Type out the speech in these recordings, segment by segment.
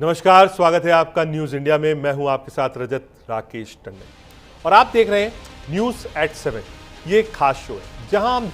नमस्कार, स्वागत है आपका न्यूज इंडिया में। मैं हूं आपके साथ रजत राकेश टंडन और आप देख रहे हैं न्यूज एट 7। ये एक खास शो है जहां हम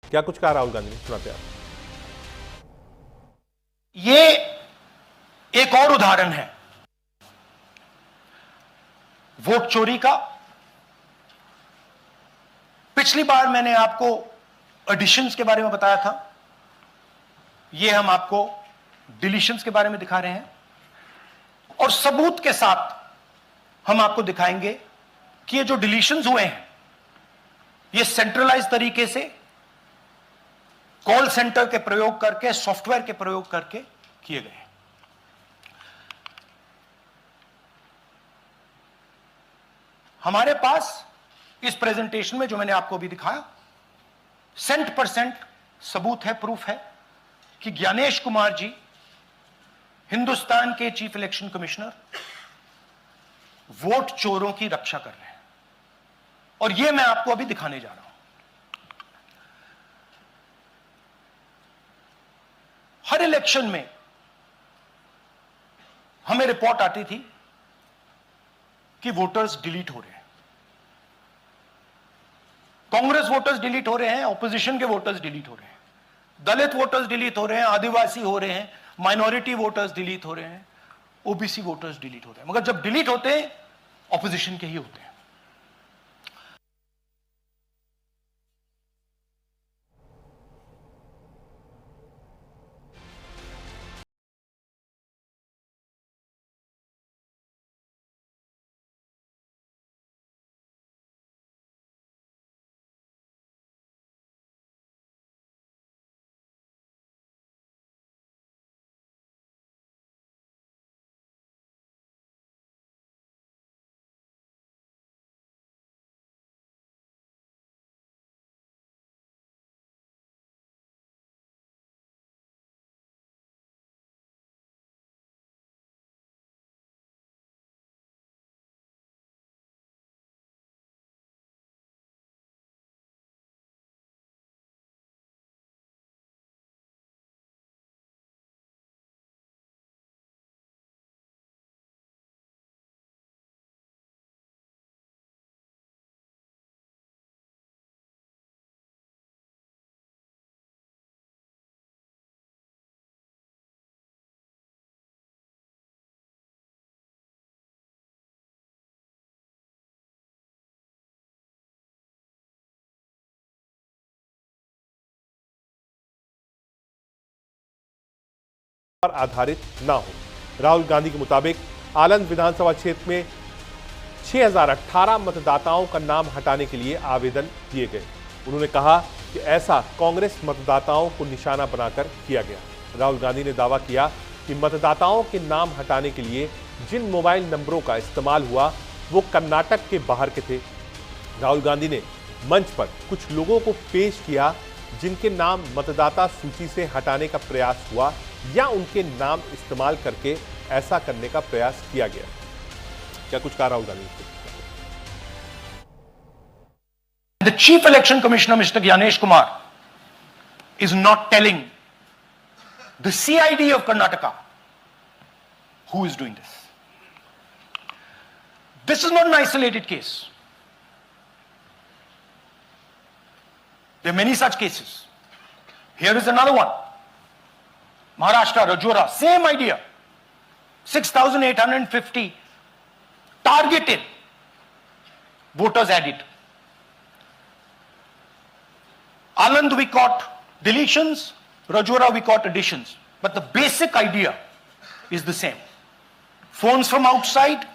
क्या कुछ कहा राहुल गांधी ने, सुनाते हैं आप। ये एक और उदाहरण है वोट चोरी का। पिछली बार मैंने आपको एडिशंस के बारे में बताया था, ये हम आपको डिलीशंस के बारे में दिखा रहे हैं और सबूत के साथ हम आपको दिखाएंगे कि ये जो डिलीशंस हुए हैं ये सेंट्रलाइज तरीके से कॉल सेंटर के प्रयोग करके, सॉफ्टवेयर के प्रयोग करके किए गए हैं। हमारे पास इस प्रेजेंटेशन में जो मैंने आपको अभी दिखाया 100% सबूत है, प्रूफ है कि ज्ञानेश कुमार जी हिंदुस्तान के चीफ इलेक्शन कमिश्नर वोट चोरों की रक्षा कर रहे हैं और यह मैं आपको अभी दिखाने जा रहा हूं। हर इलेक्शन में हमें रिपोर्ट आती थी कि वोटर्स डिलीट हो रहे हैं, कांग्रेस वोटर्स डिलीट हो रहे हैं, ऑपोजिशन के वोटर्स डिलीट हो रहे हैं, दलित वोटर्स डिलीट हो रहे हैं, आदिवासी हो रहे हैं, माइनॉरिटी वोटर्स डिलीट हो रहे हैं, ओबीसी वोटर्स डिलीट हो रहे हैं। मगर जब डिलीट होते हैं ऑपोजिशन के ही होते हैं। पर आधारित ना हो। राहुल गांधी के मुताबिक आलंद विधानसभा क्षेत्र में 6018 मतदाताओं का नाम हटाने के लिए आवेदन दिए गए। उन्होंने कहा कि ऐसा कांग्रेस मतदाताओं को निशाना बनाकर किया गया। राहुल गांधी ने दावा किया कि मतदाताओं के नाम हटाने के लिए जिन मोबाइल नंबरों का इस्तेमाल हुआ वो कर्नाटक के बाहर के थे। राहुल गांधी ने मंच पर कुछ लोगों को पेश किया जिनके नाम मतदाता सूची से हटाने का प्रयास हुआ या उनके नाम इस्तेमाल करके ऐसा करने का प्रयास किया गया। क्या कुछ कहा Rahul Gandhi? The Chief Election Commissioner, Mr. Gyanesh Kumar, is not telling the CID of Karnataka who is doing this. This is not an isolated case. There are many such cases. Here is another one. Maharashtra, Rajora, same idea. 6,850 targeted voters added. Aland we caught deletions, Rajora we caught additions. But the basic idea is the same. Phones from outside,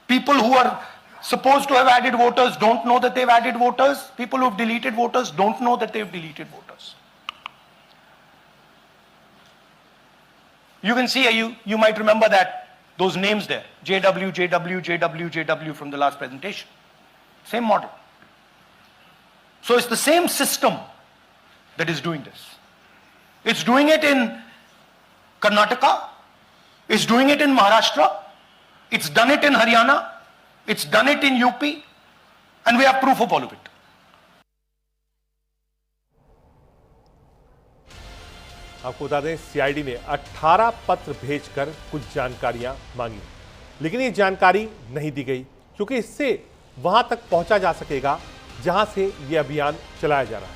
people who are supposed to have added voters don't know that they've added voters. People who've deleted voters don't know that they've deleted voters. You can see, you might remember that, those names there. JW, JW, JW, JW from the last presentation. Same model. So it's the same system that is doing this. It's doing it in Karnataka. It's doing it in Maharashtra. It's done it in Haryana. It's done it in UP. And we have proof of all of it. आपको बता दें, CID ने 18 पत्र भेजकर कुछ जानकारियां मांगी, लेकिन ये जानकारी नहीं दी गई, क्योंकि इससे वहां तक पहुंचा जा सकेगा जहां से ये अभियान चलाया जा रहा है।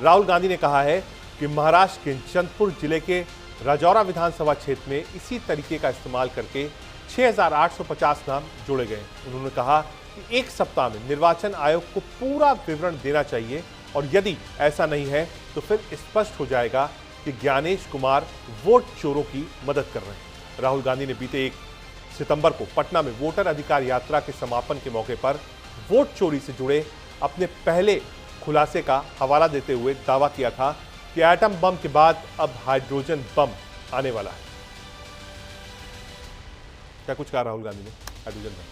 राहुल गांधी ने कहा है कि महाराष्ट्र के चंद्रपुर जिले के राजौरा विधानसभा क्षेत्र में इसी तरीके का इस्तेमाल करके 6,850 नाम जोड़े गए। उन्होंने कहा कि एक सप्ताह में निर्वाचन आयोग को पूरा विवरण देना चाहिए, और यदि ऐसा नहीं है तो फिर स्पष्ट हो जाएगा कि ज्ञानेश कुमार वोट चोरों की मदद कर रहे हैं। राहुल गांधी ने बीते 1 सितंबर को पटना में वोटर अधिकार यात्रा के समापन के मौके पर वोट चोरी से जुड़े अपने पहले खुलासे का हवाला देते हुए दावा किया था कि एटम बम के बाद अब हाइड्रोजन बम आने वाला है। क्या कुछ कहा राहुल गांधी ने hydrogen bomb?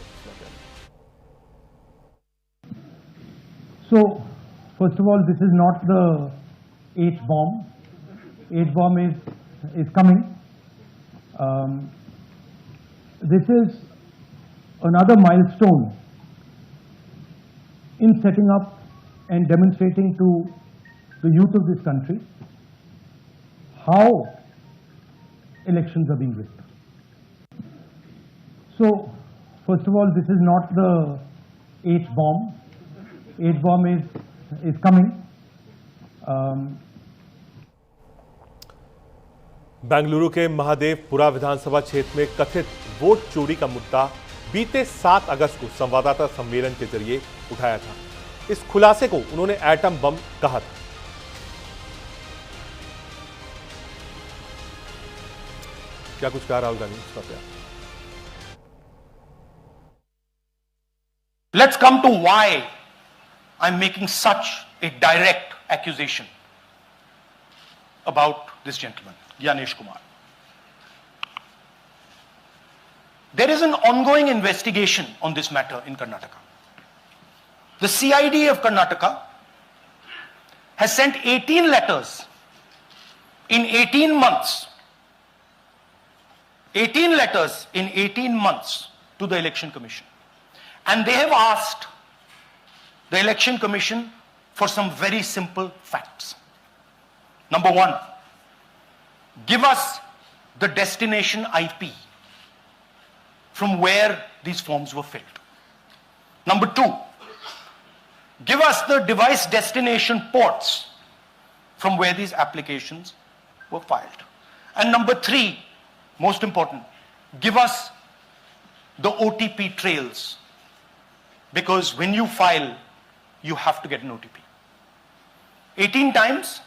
So, first of all, this is not the H bomb. H bomb is coming. This is another milestone in setting up and demonstrating to the youth of this country how elections are being rigged. So, first of all, this is not the H bomb. H bomb is coming. Bengaluru के महादेवपुरा विधानसभा क्षेत्र में कथित vote चोरी का मुद्दा बीते 7 अगस्त को संवाददाता सम्मेलन के जरिए उठाया था। इस खुलासे को उन्होंने एटम बम कहा था। क्या कुछ कहा राहुल गांधी इसका? Let's come to why I'm making such a direct accusation about this gentleman, Gyanesh Kumar. There is an ongoing investigation on this matter in Karnataka. The CID of Karnataka has sent 18 letters in 18 months. 18 letters in 18 months to the Election Commission. And they have asked the Election Commission for some very simple facts. Number one, give us the destination IP from where these forms were filled. Number two, give us the device destination ports from where these applications were filed. And number three, most important, give us the OTP trails, because when you file, you have to get an OTP. 18 times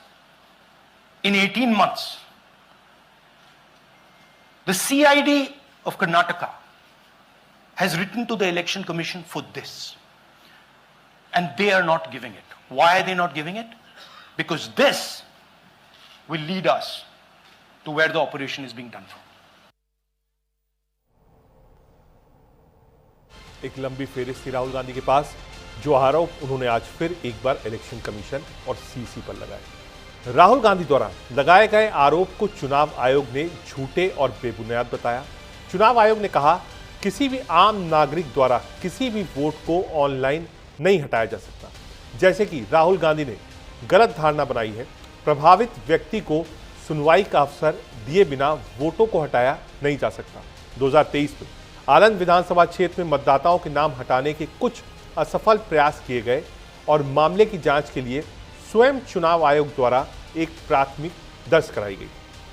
in 18 months. The CID of Karnataka has written to the Election Commission for this. And they are not giving it. Why are they not giving it? Because this will lead us to where the operation is being done from. एक लंबी फेरिस्त थी राहुल गांधी के पास, जो आरोप उन्होंने आज फिर एक बार इलेक्शन कमीशन और सीसी पर लगाए। राहुल गांधी द्वारा लगाए गए आरोप को चुनाव आयोग ने झूठे और बेबुनियाद बताया। चुनाव आयोग ने कहा, किसी भी आम नागरिक द्वारा किसी भी वोट को ऑनलाइन नहीं हटाया जा सकता। जैसे कि राहुल गांधी ने गलत धारणा बनाई है, प्रभावित व्यक्ति को सुनवाई का अवसर दिए बिना वोटों को हटाया नहीं जा सकता। 2023 में आलंद विधानसभा क्षेत्र में मतदाताओं के नाम हटाने के कुछ असफल प्रयास किए गए और मामले की जांच के लिए स्वयं चुनाव आयोग द्वारा एक प्राथमिक दर्ज कराई गई।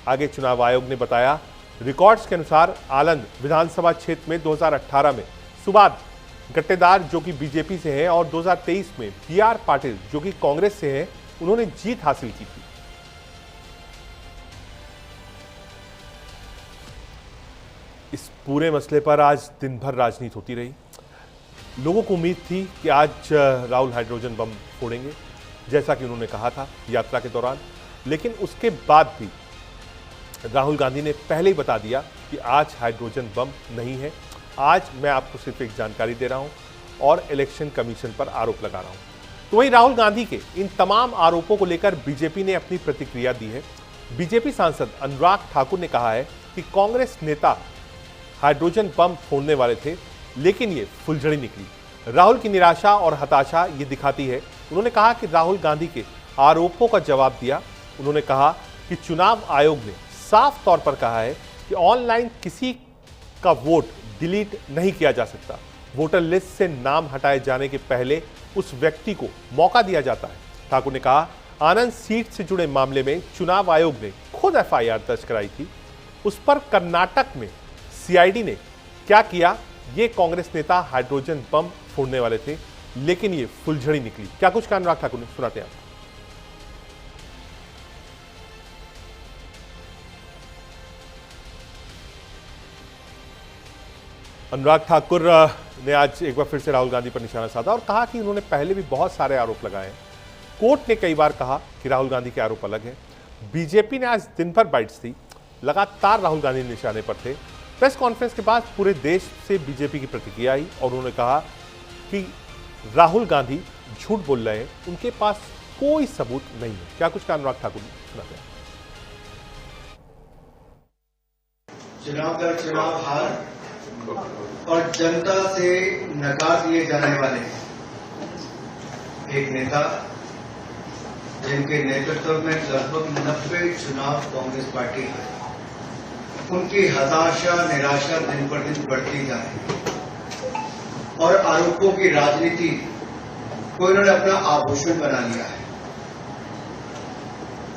आगे चुनाव आयोग ने बताया, रिकॉर्ड्स के अनुसार आलंद विधानसभा क्षेत्र में 2018 में सुबाद गट्टेदार जो कि बीजेपी से है और 2023 में BR पाटिल जो कि कांग्रेस से है, उन्होंने जीत हासिल की थी। इस पूरे मसले पर आज दिन भर राजनीति होती रही। लोगों को उम्मीद थी कि आज राहुल हाइड्रोजन बम फोड़ेंगे, जैसा कि उन्होंने कहा था यात्रा के दौरान, लेकिन उसके बाद भी राहुल गांधी ने पहले ही बता दिया कि आज हाइड्रोजन बम नहीं है। आज मैं आपको सिर्फ एक जानकारी दे रहा हूं और इलेक्शन कमीशन पर आरोप लगा रहा हूं। तो वहीं राहुल गांधी के इन तमाम आरोपों को लेकर बीजेपी ने अपनी प्रतिक्रिया दी है। बीजेपी सांसद अनुराग ठाकुर ने कहा है कि कांग्रेस नेता हाइड्रोजन बम फोड़ने वाले थे, लेकिन ये फुलझड़ी निकली। राहुल की निराशा और हताशा ये दिखाती है। उन्होंने कहा कि राहुल गांधी के आरोपों का जवाब दिया। उन्होंने कहा कि चुनाव आयोग ने साफ तौर पर कहा है कि ऑनलाइन किसी का वोट डिलीट नहीं किया जा सकता। वोटर लिस्ट से नाम हटाए जाने के पहले उस व्यक्ति को मौका दिया जाता है। ठाकुर ने कहा, आनंद सीट से जुड़े मामले में चुनाव आयोग ने खुद FIR दर्ज कराई थी। उस पर कर्नाटक में CID ने क्या किया, ये कांग्रेस नेता हाइड्रोजन बम फोड़ने वाले थे, लेकिन ये फुलझड़ी निकली। क्या कुछ कहा अनुराग ठाकुर ने, सुनाते हैं आपको। अनुराग ठाकुर ने आज एक बार फिर से राहुल गांधी पर निशाना साधा और कहा कि उन्होंने पहले भी बहुत सारे आरोप लगाए हैं। कोर्ट ने कई बार कहा कि राहुल गांधी के आरोप अलग हैं। बीजेपी ने आज दिन भर बाइट्स दी, लगातार राहुल गांधी निशाने पर थे। प्रेस कॉन्फ्रेंस के बाद पूरे देश से बीजेपी की प्रतिक्रिया आई और उन्होंने कहा कि राहुल गांधी झूठ बोल रहे हैं, उनके पास कोई सबूत नहीं है। क्या कुछ कहा अनुराग ठाकुर ने, सुनाते हैं। चुनाव दर चुनाव हार और जनता से नकार दिए जाने वाले एक नेता, जिनके नेतृत्व में लगभग 90 चुनाव कांग्रेस पार्टी है, उनकी हताशा निराशा दिन पर दिन बढ़ती जा रही है और आरोपों की राजनीति को इन्होंने अपना आभूषण बना लिया है।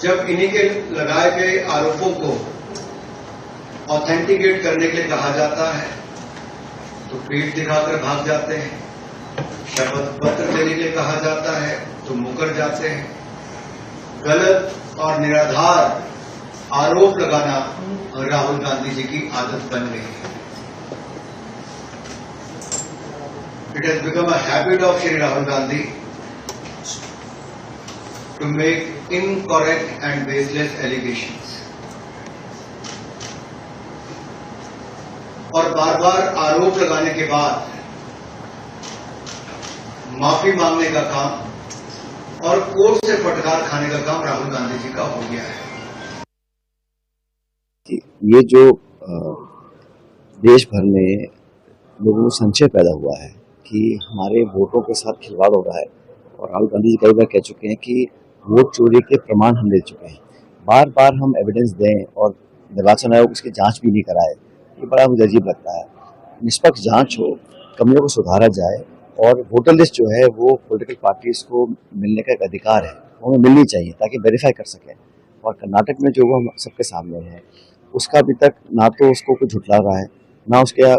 जब इन्हीं के लगाए गए आरोपों को ऑथेंटिकेट करने के लिए कहा जाता है तो पीठ दिखाकर भाग जाते हैं, शपथ पत्र देने के लिए कहा जाता है तो मुकर जाते हैं। गलत और निराधार आरोप लगाना राहुल गांधी जी की आदत बन गई है। It has become a habit of Shri Rahul Gandhi to make incorrect and baseless allegations और बार बार आरोप लगाने के बाद माफी मांगने का काम और कोर्ट से फटकार खाने का काम राहुल गांधी जी का हो गया है। ये जो देश भर में लोगों को संशय पैदा हुआ है कि हमारे वोटों के साथ खिलवाड़ हो रहा है और राहुल गांधी जी कई बार कह चुके हैं कि वोट चोरी के प्रमाण हम ले चुके हैं। बार बार हम एविडेंस दें और निर्वाचन आयोग उसकी जांच भी नहीं कराए, ये बड़ा मुझे अजीब लगता है। निष्पक्ष जांच हो, कमियों को सुधारा जाए और वोटर लिस्ट जो है वो पॉलिटिकल पार्टीज को मिलने का एक अधिकार है, वो हमें मिलनी चाहिए ताकि वेरीफाई कर सकें। और कर्नाटक में जो वो हम सबके सामने है, उसका अभी तक ना तो उसको कोई झुठला रहा है, ना उसके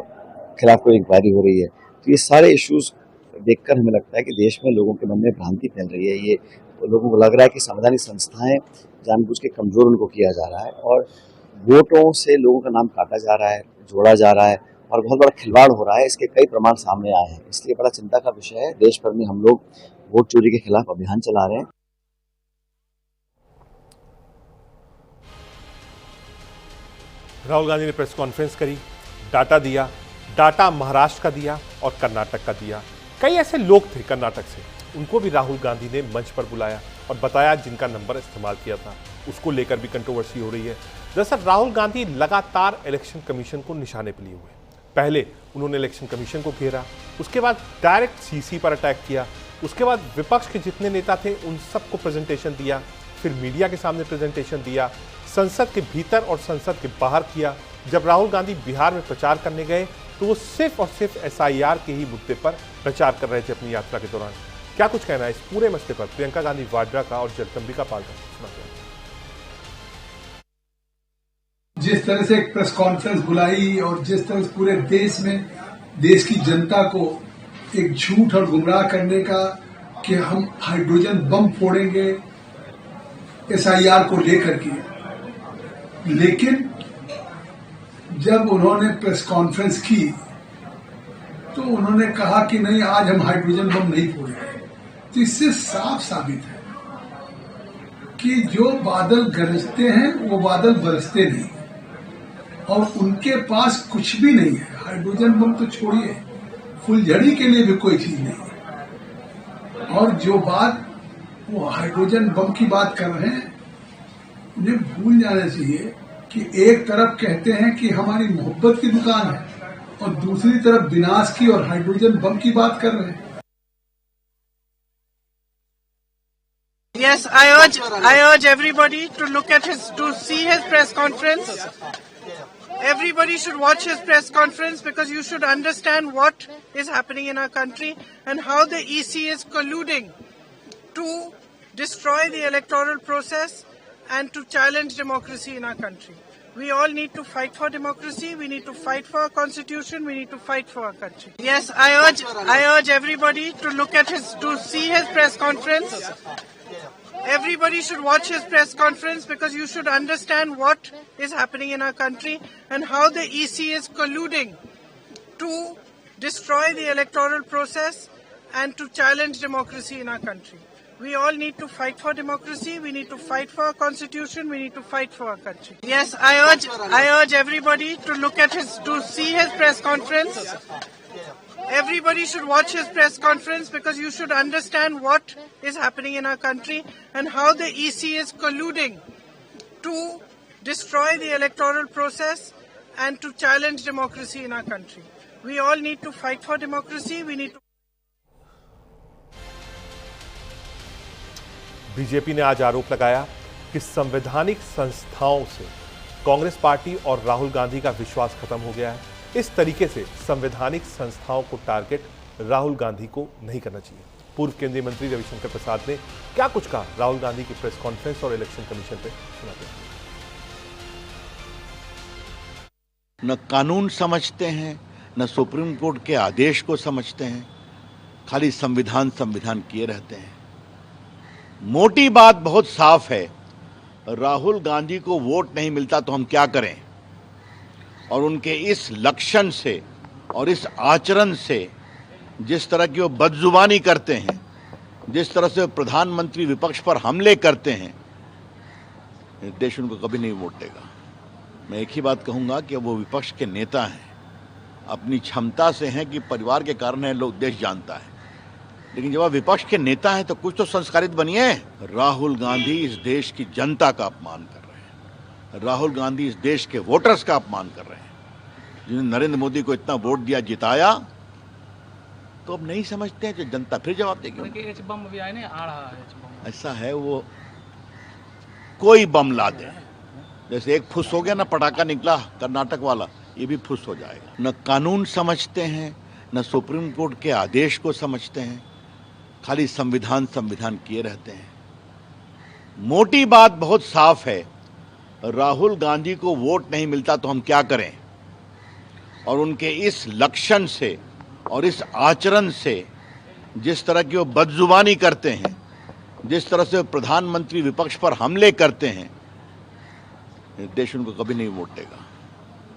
खिलाफ कोई इंक्वायरी हो रही है। तो ये सारे इश्यूज देखकर हमें लगता है कि देश में लोगों के मन में भ्रांति फैल रही है। ये लोगों को लग रहा है कि संवैधानिक संस्थाएं जानबूझ के कमजोर उनको किया जा रहा है और वोटों से लोगों का नाम काटा जा रहा है, जोड़ा जा रहा है और बहुत बड़ा खिलवाड़ हो रहा है। इसके कई प्रमाण सामने आए हैं, इसलिए बड़ा चिंता का विषय है। देश भर में हम लोग वोट चोरी के खिलाफ अभियान चला रहे हैं। राहुल गांधी ने प्रेस कॉन्फ्रेंस करी, डाटा दिया, डाटा महाराष्ट्र का दिया और कर्नाटक का दिया। कई ऐसे लोग थे कर्नाटक से, उनको भी राहुल गांधी ने मंच पर बुलाया और बताया जिनका नंबर इस्तेमाल किया था, उसको लेकर भी कंट्रोवर्सी हो रही है। दरअसल राहुल गांधी लगातार इलेक्शन कमीशन को निशाने पर लिए हुए। पहले उन्होंने इलेक्शन कमीशन को घेरा, उसके बाद डायरेक्ट CC पर अटैक किया, उसके बाद विपक्ष के जितने नेता थे उन सबको प्रेजेंटेशन दिया, फिर मीडिया के सामने प्रेजेंटेशन दिया, संसद के भीतर और संसद के बाहर किया। जब राहुल गांधी बिहार में प्रचार करने गए तो वो सिर्फ और सिर्फ SIR के ही मुद्दे पर प्रचार कर रहे थे अपनी यात्रा के दौरान। क्या कुछ कहना है इस पूरे मसले पर प्रियंका गांधी वाड्रा का और जगदम्बिका पाल का? सुनाते हैं। जिस तरह से एक प्रेस कॉन्फ्रेंस बुलाई और जिस तरह से पूरे देश में देश की जनता को एक झूठ और गुमराह करने का कि हम हाइड्रोजन बम फोड़ेंगे SIR को लेकर के, लेकिन जब उन्होंने प्रेस कॉन्फ्रेंस की तो उन्होंने कहा कि नहीं, आज हम हाइड्रोजन बम नहीं फोड़ेंगे। तो इससे साफ साबित है कि जो बादल गरजते हैं वो बादल बरसते नहीं, और उनके पास कुछ भी नहीं है। हाइड्रोजन बम तो छोड़िए, फुलझड़ी के लिए भी कोई चीज नहीं है। और जो बात वो हाइड्रोजन बम की बात कर रहे हैं, उन्हें भूल जाना चाहिए कि एक तरफ कहते हैं कि हमारी मोहब्बत की दुकान है और दूसरी तरफ विनाश की और हाइड्रोजन बम की बात कर रहे हैं। Yes, I urge everybody to look at to see his press conference. Everybody should watch his press conference because you should understand what is happening in our country and how the EC is colluding to destroy the electoral process and to challenge democracy in our country. We all need to fight for democracy. We need to fight for our constitution. We need to fight for our country. Yes, I urge everybody to look at to see his press conference. Everybody should watch his press conference because you should understand what is happening in our country and how the EC is colluding to destroy the electoral process and to challenge democracy in our country. We all need to fight for democracy. We need to fight for our constitution. We need to fight for our country. Yes, I urge everybody to look at to see his press conference. Everybody should watch his press conference because you should understand what is happening in our country and how the EC is colluding to destroy the electoral process and to challenge democracy in our country. We all need to fight for democracy. We need to. BJP ने आज आरोप लगाया कि संवैधानिक संस्थाओं से Congress party और राहुल गांधी का विश्वास खत्म हो गया है। इस तरीके से संवैधानिक संस्थाओं को टारगेट राहुल गांधी को नहीं करना चाहिए। पूर्व केंद्रीय मंत्री रविशंकर प्रसाद ने क्या कुछ कहा राहुल गांधी की प्रेस कॉन्फ्रेंस और इलेक्शन कमीशन पे, सुनाते हैं। न कानून समझते हैं, न सुप्रीम कोर्ट के आदेश को समझते हैं, खाली संविधान किए रहते हैं। मोटी बात बहुत साफ है, राहुल गांधी को वोट नहीं मिलता तो हम क्या करें, और उनके इस लक्षण से और इस आचरण से, जिस तरह की वो बदजुबानी करते हैं, जिस तरह से प्रधानमंत्री विपक्ष पर हमले करते हैं, देश उनको कभी नहीं वोट देगा। मैं एक ही बात कहूंगा कि वो विपक्ष के नेता हैं, अपनी क्षमता से हैं कि परिवार के कारण है, लोग देश जानता है, लेकिन जब आप विपक्ष के नेता हैं तो कुछ तो संस्कारित बनिए। राहुल गांधी इस देश की जनता का अपमान कर रहे हैं, राहुल गांधी इस देश के वोटर्स का अपमान कर रहे हैं, जिन्होंने नरेंद्र मोदी को इतना वोट दिया, जिताया, तो अब नहीं समझते हैं, तो जनता फिर जवाब देगी। ऐसा है, वो कोई बम ला दे, जैसे एक फुस हो गया ना, पटाखा निकला कर्नाटक वाला, ये भी फुस हो जाएगा। न कानून समझते हैं, न सुप्रीम कोर्ट के आदेश को समझते हैं, खाली संविधान किए रहते हैं। मोटी बात बहुत साफ है, राहुल गांधी को वोट नहीं मिलता तो हम क्या करें, और उनके इस लक्षण से और इस आचरण से, जिस तरह की वो बदजुबानी करते हैं, जिस तरह से प्रधानमंत्री विपक्ष पर हमले करते हैं, देश उनको कभी नहीं वोट देगा।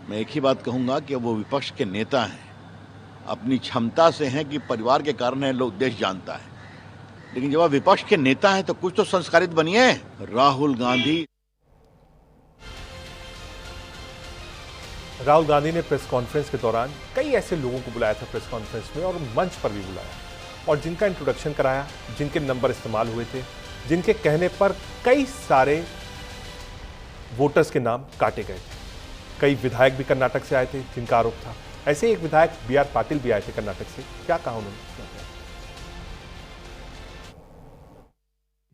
मैं एक ही बात कहूंगा कि वो विपक्ष के नेता हैं, अपनी क्षमता से हैं कि परिवार के कारण है, लोग देश जानता है, लेकिन जब आप विपक्ष के नेता हैं तो कुछ तो संस्कारित बनिए। राहुल गांधी ने प्रेस कॉन्फ्रेंस के दौरान कई ऐसे लोगों को बुलाया था प्रेस कॉन्फ्रेंस में, और मंच पर भी बुलाया, और जिनका इंट्रोडक्शन कराया, जिनके नंबर इस्तेमाल हुए थे, जिनके कहने पर कई सारे वोटर्स के नाम काटे गए थे। कई विधायक भी कर्नाटक से आए थे जिनका आरोप था। ऐसे एक विधायक BR पाटिल भी आए थे कर्नाटक से। क्या कहा उन्होंने?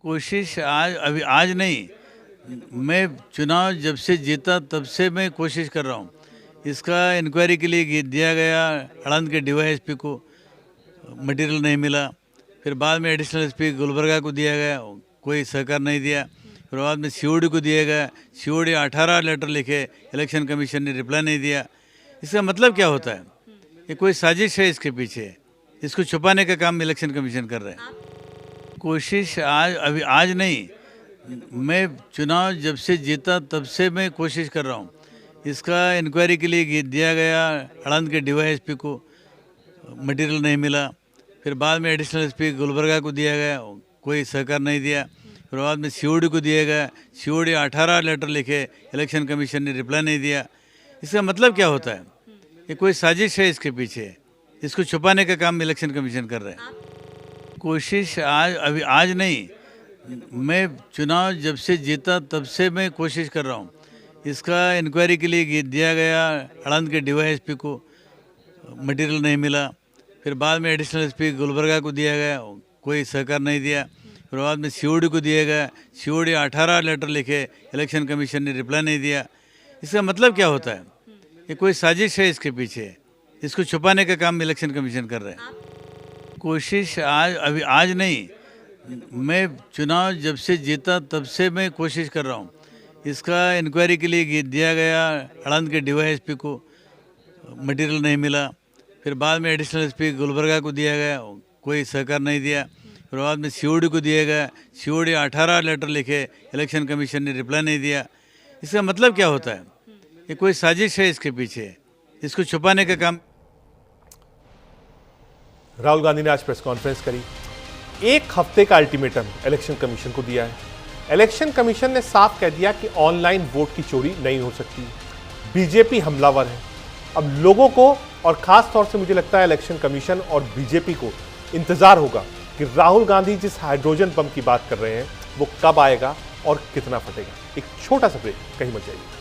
कोशिश आज नहीं, मैं चुनाव जब से जीता तब से मैं कोशिश कर रहा हूँ। इसका इंक्वायरी के लिए दिया गया आनंद के डीवाईएसपी को, मटेरियल नहीं मिला। फिर बाद में एडिशनल एसपी गुलबर्गा को दिया गया, कोई सहकार नहीं दिया। फिर बाद में सीओडी को दिया गया, सीओडी 18 लेटर लिखे, इलेक्शन कमीशन ने रिप्लाई नहीं दिया। इसका मतलब क्या होता है? ये कोई साजिश है इसके पीछे, इसको छुपाने का काम इलेक्शन कमीशन कर रहे हैं। कोशिश आज नहीं, मैं चुनाव जब से जीता तब से मैं कोशिश कर रहा हूँ। इसका इंक्वायरी के लिए दिया गया आनंद के डीवाईएसपी को, मटेरियल नहीं मिला। फिर बाद में एडिशनल एसपी गुलबर्गा को दिया गया, कोई सहकार नहीं दिया। फिर बाद में सीओडी को दिया गया, सीओडी 18 लेटर लिखे, इलेक्शन कमीशन ने रिप्लाई नहीं दिया। इसका मतलब क्या होता है? ये कोई साजिश है इसके पीछे, इसको छुपाने का काम इलेक्शन कमीशन कर रहे हैं। कोशिश आज नहीं, मैं चुनाव जब से जीता तब से मैं कोशिश कर रहा हूँ। इसका इंक्वायरी के लिए दिया गया आनंद के डीवाईएसपी को, मटेरियल नहीं मिला। फिर बाद में एडिशनल एसपी गुलबर्गा को दिया गया, कोई सहकार नहीं दिया। फिर बाद में सीओडी को दिया गया, सीओडी 18 लेटर लिखे, इलेक्शन कमीशन ने रिप्लाई नहीं दिया। इसका मतलब क्या होता है? ये कोई साजिश है इसके पीछे, इसको छुपाने का काम इलेक्शन कमीशन कर रहे हैं। कोशिश आज नहीं, मैं चुनाव जब से जीता तब से मैं कोशिश कर रहा हूँ। इसका इंक्वायरी के लिए दिया गया आनंद के डीवाईएसपी को, मटेरियल नहीं मिला। फिर बाद में एडिशनल एसपी गुलबर्गा को दिया गया, कोई सहकार नहीं दिया। फिर बाद में सीओडी को दिया गया, सीओडी 18 लेटर लिखे, इलेक्शन कमीशन ने रिप्लाई नहीं दिया। इसका मतलब क्या होता है? ये कोई साजिश है इसके पीछे, इसको छुपाने का काम। राहुल गांधी ने आज प्रेस कॉन्फ्रेंस करी, एक हफ्ते का अल्टीमेटम इलेक्शन कमीशन को दिया है। इलेक्शन कमीशन ने साफ कह दिया कि ऑनलाइन वोट की चोरी नहीं हो सकती। बीजेपी हमलावर है। अब लोगों को और खास तौर से मुझे लगता है इलेक्शन कमीशन और बीजेपी को इंतजार होगा कि राहुल गांधी जिस हाइड्रोजन बम की बात कर रहे हैं वो कब आएगा और कितना फटेगा। एक छोटा सा ब्रेक, कहीं मत जाइए।